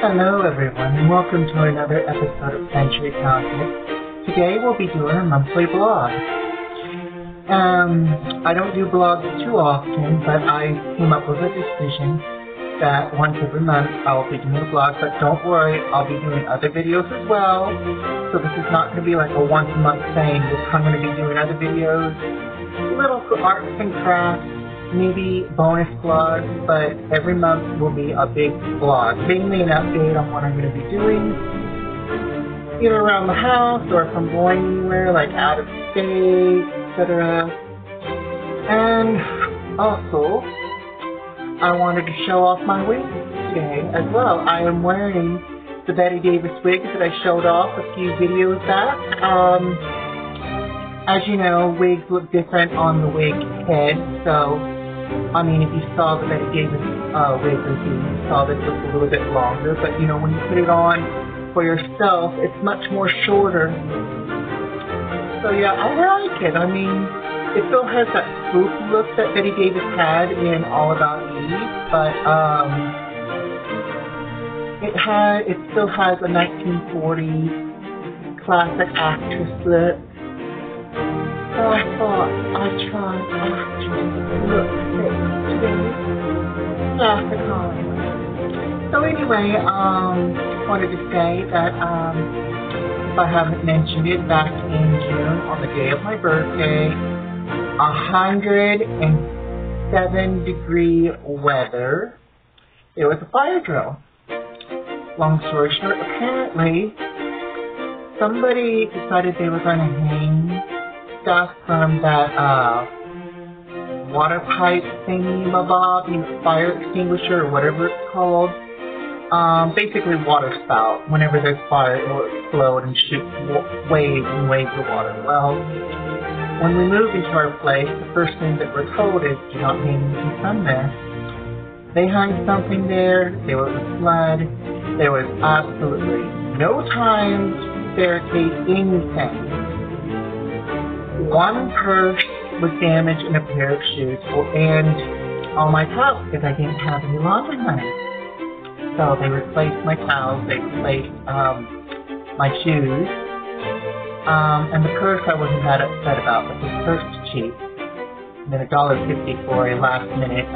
Hello everyone, and welcome to another episode of Century Counted. Today we'll be doing a monthly blog. I don't do blogs too often, but I came up with a decision that once every month I'll be doing a blog, but don't worry, I'll be doing other videos as well. So this is not going to be like a once a month thing. I'm going to be doing other videos, little arts and crafts, maybe bonus vlogs, but every month will be a big vlog, mainly an update on what I'm going to be doing, either around the house or if I'm going anywhere, like out of state, etc. And also, I wanted to show off my wig today as well. I am wearing the Betty Davis wig that I showed off a few videos back. As you know, wigs look different on the wig head, so I mean, if you saw the Betty Davis wig review, you saw that it was a little bit longer, but you know, when you put it on for yourself, it's much more shorter. So yeah, I like it. I mean, it still has that swoop look that Betty Davis had in All About Eve, but it still has a 1940s classic actress look. So I thought I'd try actress look today. Classic Hollywood. So anyway, wanted to say that if I haven't mentioned it, back in June on the day of my birthday, 107-degree weather, there was a fire drill. Long story short, apparently somebody decided they were going to hang stuff from that water pipe thingy-mabob, you know, fire extinguisher or whatever it's called. Basically water spout. Whenever there's fire, it will explode and shoot waves and waves of water. Well, when we moved into our place, the first thing that we're told is do not hang anything from there. They hung something there. There was a flood. There was absolutely no time to barricade anything. One purse was damaged and a pair of shoes, and all my towels because I didn't have any laundry money. So they replaced my towels, they replaced my shoes, and the purse I wasn't that upset about, but the purse was cheap. And then $1.50 for a last-minute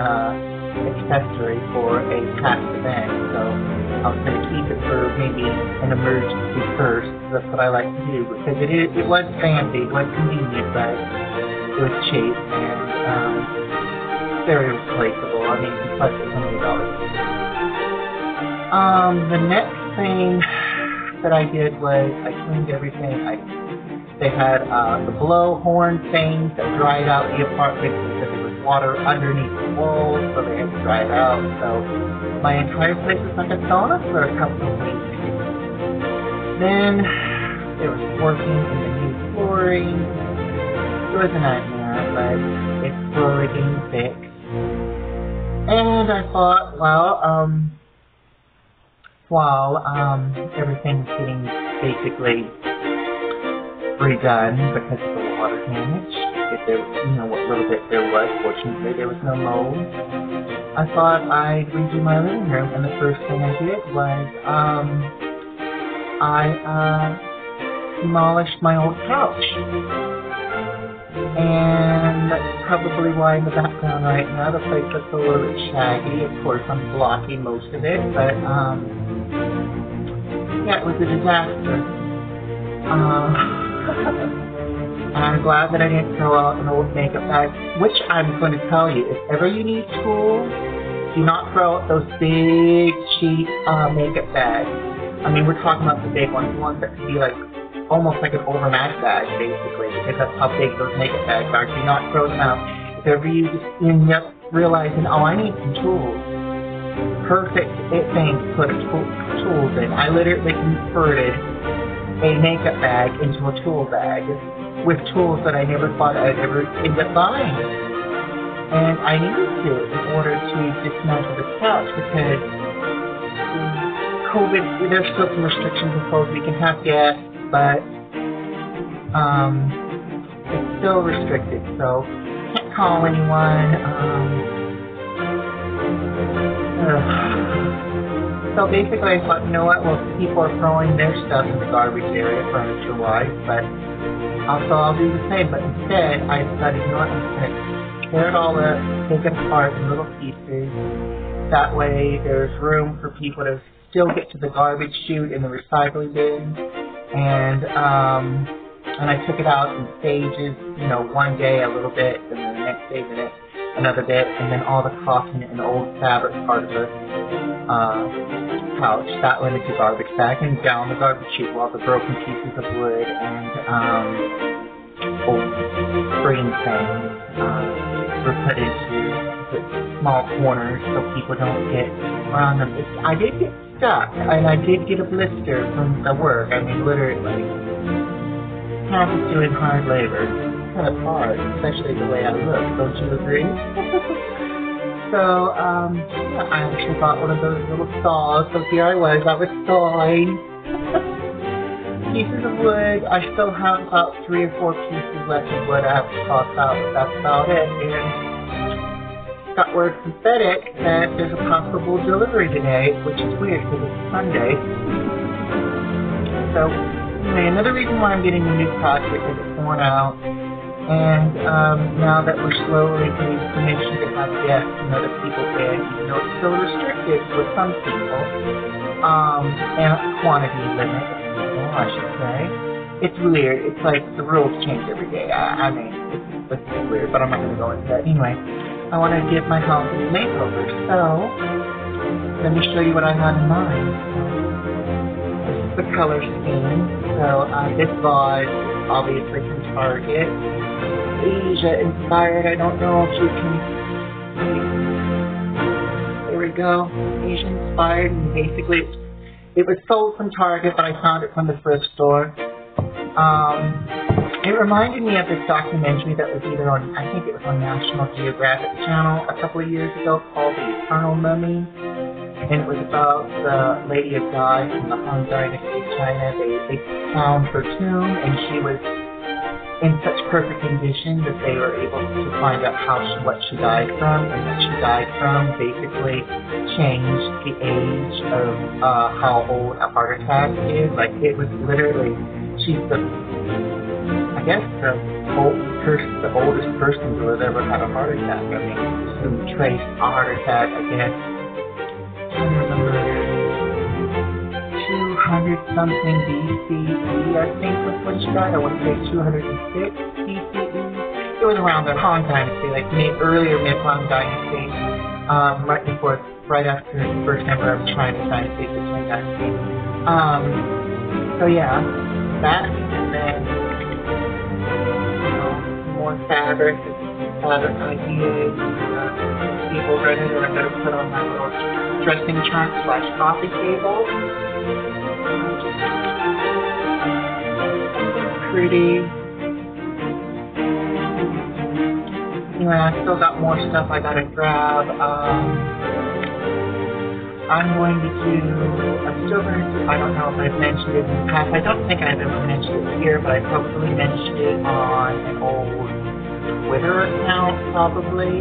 accessory for a past event. So I was going to keep it for maybe an emergency purse. That's what I like to do because it was fancy, it was convenient, but it was cheap and very replaceable. I mean, plus it's only $1. The next thing that I did was I cleaned everything. They had the blowhorn things that dried out the apartment because there was water underneath the walls, so they had to dry it out. So my entire place was like a sauna for a couple of weeks. Then there was working in the new flooring. It was a nightmare, but it's slowly getting fixed. And I thought, well, while everything's getting basically redone because of the water damage, if there, you know, what little bit there was, fortunately there was no mold, I thought I'd redo my living room, and the first thing I did was I demolished my old couch. And that's probably why in the background right now the place looks a little bit shaggy. Of course, I'm blocking most of it, but yeah, it was a disaster. I'm glad that I didn't throw out an old makeup bag, which I'm going to tell you, if ever you need tools, do not throw out those big, cheap makeup bags. I mean, we're talking about the big ones, the ones that could be like almost like an overnight bag, basically, because that's how big those makeup bags are. Do not throw them out. If ever you just end up realizing, oh, I need some tools. Perfect thing to put tools in. I literally converted a makeup bag into a tool bag with tools that I never thought I'd ever end up buying. And I needed to in order to dismantle this couch because COVID, there's still some restrictions imposed. We can have guests, but it's still restricted, so can't call anyone. So So basically I thought, you know what, well, people are throwing their stuff in the garbage area, furniture-wise, but also I'll do the same. But instead, I decided, you know what, I'm just going to tear it all up, take it apart in little pieces. That way there's room for people to still get to the garbage chute in the recycling bin. And I took it out in stages, you know, one day a little bit, and then the next day another bit, and then all the cotton and old fabric part of the pouch, that went into garbage bag, and down the garbage chute while the broken pieces of wood and old screen things were put into the small corners so people don't get around them. I did get stuck, and I did get a blister from the work. I mean, literally. Half is doing hard labor. It's kind of hard, especially the way I look. Don't you agree? So, yeah, I actually bought one of those little saws. So here I was sawing pieces of wood. I still have about 3 or 4 pieces left of wood I have to toss out, but that's about it. And got word from FedEx that there's a possible delivery today, which is weird because it's Sunday. So, anyway, another reason why I'm getting a new couch is because it's worn out. And now that we're slowly getting permission to have guests and other people in, even though it's still restricted with some people, and quantity limit of people, I should say. It's weird. It's like the rules change every day. I mean, it's weird, but I'm not going to go into that. Anyway, I want to give my house a makeover, so let me show you what I had in mind. This is the color scheme. So this vase, obviously from Target. Asia inspired. I don't know if you can see. There we go. Asia inspired, and basically it was sold from Target, but I found it from the thrift store. It reminded me of this documentary that was either on, I think it was on National Geographic Channel a couple of years ago, called The Eternal Mummy. And it was about the Lady of God from the Han Dynasty of China. They found her tomb, and she was in such perfect condition that they were able to find out what she died from, and what she died from basically changed the age of how old a heart attack is. Like, it was literally, she's I guess the oldest person to have ever had a heart attack. I mean, who traced a heart attack, I guess, I remember 200 something BCE, I think was when she died. I want to say 206 BCE. It was around the Han Dynasty, like earlier mid-Han Dynasty, right after the first Emperor of China Dynasty, the Qing Dynasty. So yeah, that, and then more fabric ideas. People ready, and I'm going to put on my little dressing chart / coffee table. Pretty. Anyway, I still got more stuff I gotta grab. I'm still going to, I don't know if I've mentioned it in the past. I don't think I've ever mentioned it here, but I probably mentioned it on an old Twitter account, probably,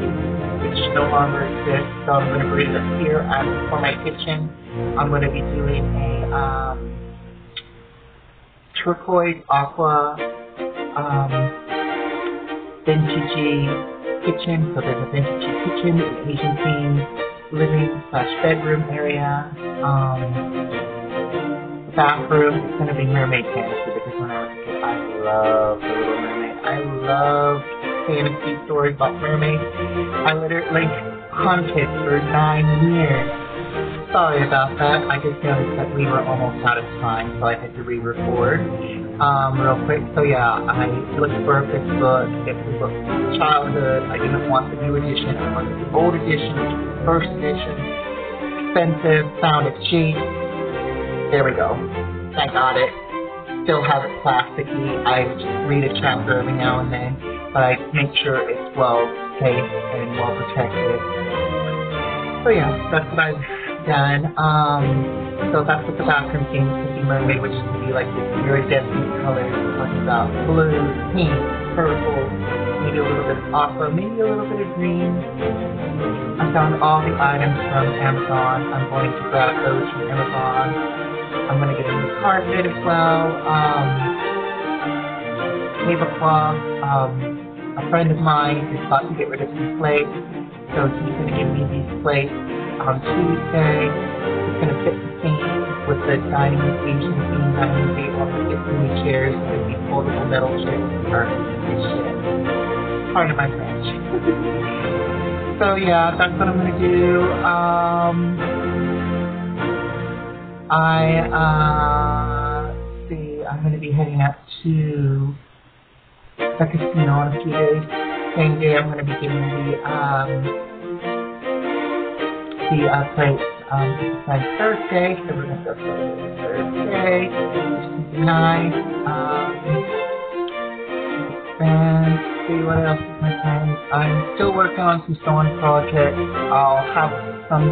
which no longer exists. So I'm going to bring it here for my kitchen. I'm going to be doing a turquoise aqua vintagey kitchen. So there's a vintagey kitchen, an Asian themed living / bedroom area. Bathroom is going to be mermaid fantasy because when I was a kid, I loved The Little Mermaid. I loved fantasy stories about mermaids. I literally hunted for 9 years. Sorry about that. I just noticed that we were almost out of time, so I had to re-record real quick. So yeah, I looked for a fifth book. It was a childhood. I didn't want the new edition. I wanted the old edition, first edition. Expensive. Found it cheap. There we go. I got it. Still have it plasticky. I just read a chapter every now and then, but I make sure it's well safe and well protected. So yeah, that's what I've done. So that's what the bathroom theme could be mermaid, which is going to be like this very definite colors. We're talking about blue, pink, purple, maybe a little bit of aqua, maybe a little bit of green. I found all the items from Amazon. I'm going to grab those from Amazon. I'm going to get a new carpet as well. Tablecloth. A friend of mine is about to get rid of some plates, so he's going to give me these plates on Tuesday. It's going to fit the theme with the dining occasion theme dining table. I'm going to get some new chairs with these foldable metal chairs. Pardon my French. So yeah, that's what I'm going to do. Let's see, I'm going to be heading out to the casino in a few days. Same day I'm going to be getting the plates. It's my Thursday, so we're going to go Thursday, which is nice. And see what else is my plan. I'm still working on some sewing projects. I'll have some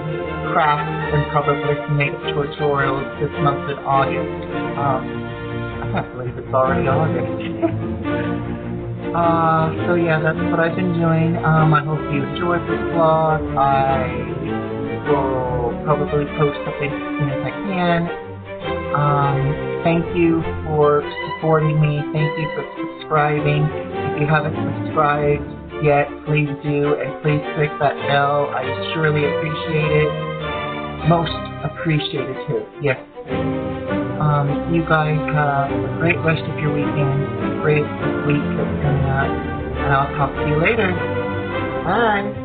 crafts and probably some makeup tutorials this month in August. I can't believe it's already August. So yeah, that's what I've been doing. I hope you enjoyed this vlog. I will probably post something as soon as I can. Thank you for supporting me. Thank you for subscribing. If you haven't subscribed yet, please do, and please click that bell. I surely appreciate it. Most appreciated too. Yes. You guys have a great rest of your weekend, a great week that's coming up, and I'll talk to you later. Bye.